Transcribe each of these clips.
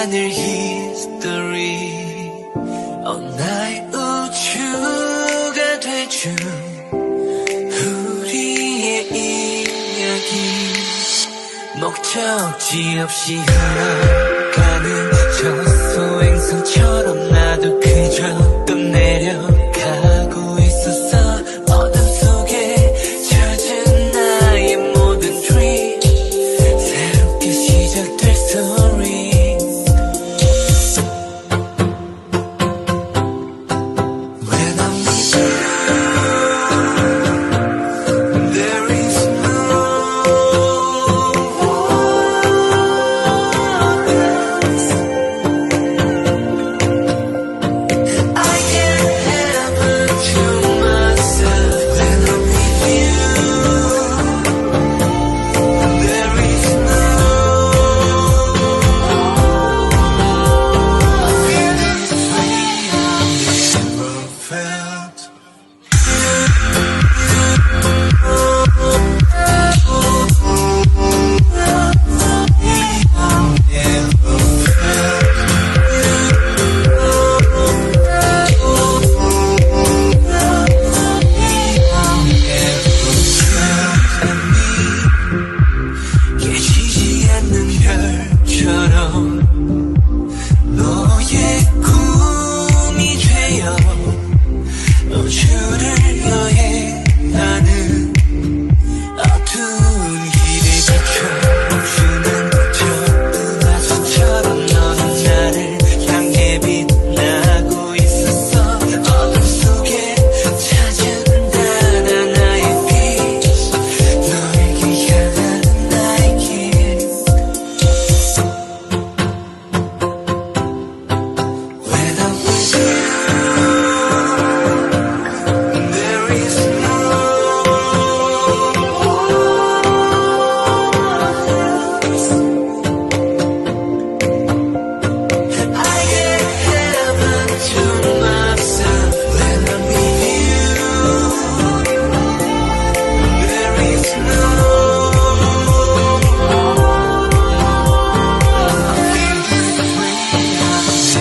않을 history 나의 우주가 돼준 우리의 이야기 목적지 없이 흘러가는 저 소행성처럼 나도 그저 떠내려가고 있었어 어둠 속에 젖은 나의 모든 dream 새롭게 시작될 story When I'm with you there is no words I can't help but to myself when I'm with you there is no feelings we never felt 깨지지 않는 별처럼 너의 꿈이 되어 우주를 여행하는 어두운 길을 비춰주는 저 은하수처럼 너는 나를 향해 빛나고 있었어 어둠 속에 찾은 단 하나의 빛 너에게 향하는 나의 길 When I'm with you there is no words I can't help but to myself when I'm with you there is no feelings we have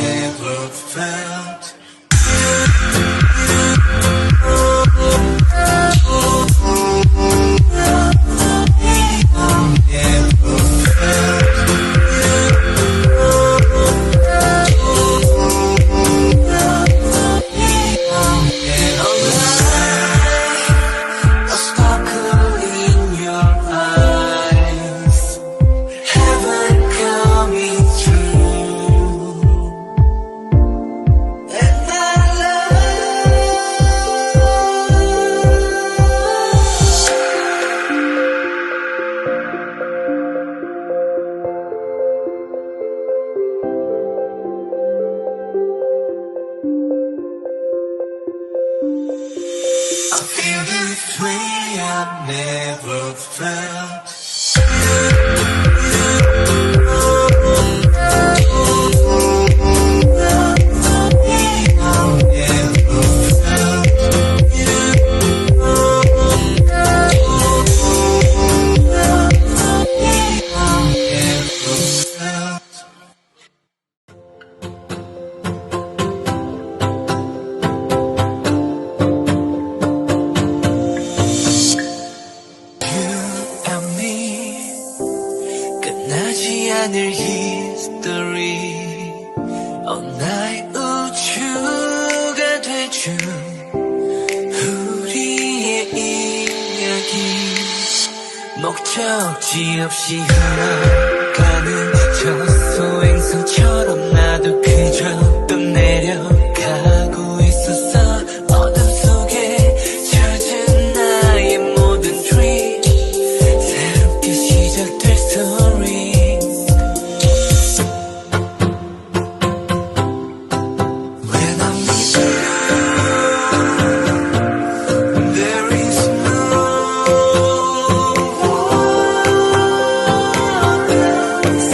never felt A sparkle in your eyes heaven coming through and I feel this way I've never felt 끝나지 않을 history 나의 우주가 돼준 우리의 이야기 목적지 없이 흘러가는 저 소행성처럼 나도 그저 떠내려가고 있었어 어둠 속에 젖은 나의 모든 dream 새롭게 시작될 story When I'm with you there is no words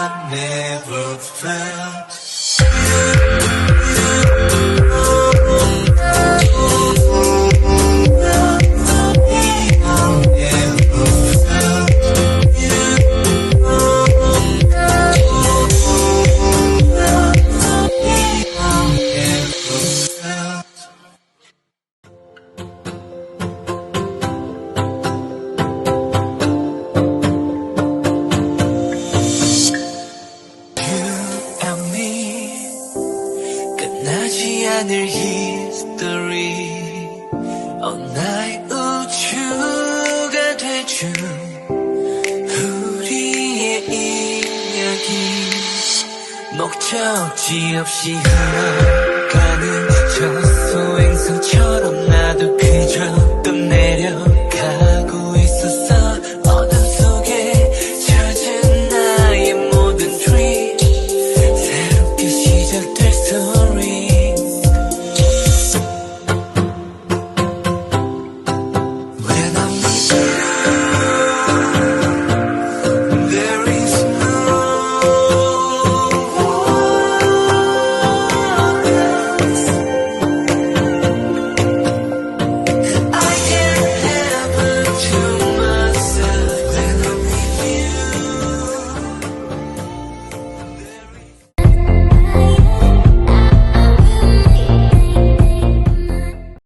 never felt. 끝나지 않을 history 나의 우주가 돼준 우리의 이야기 목적지 없이 흘러가는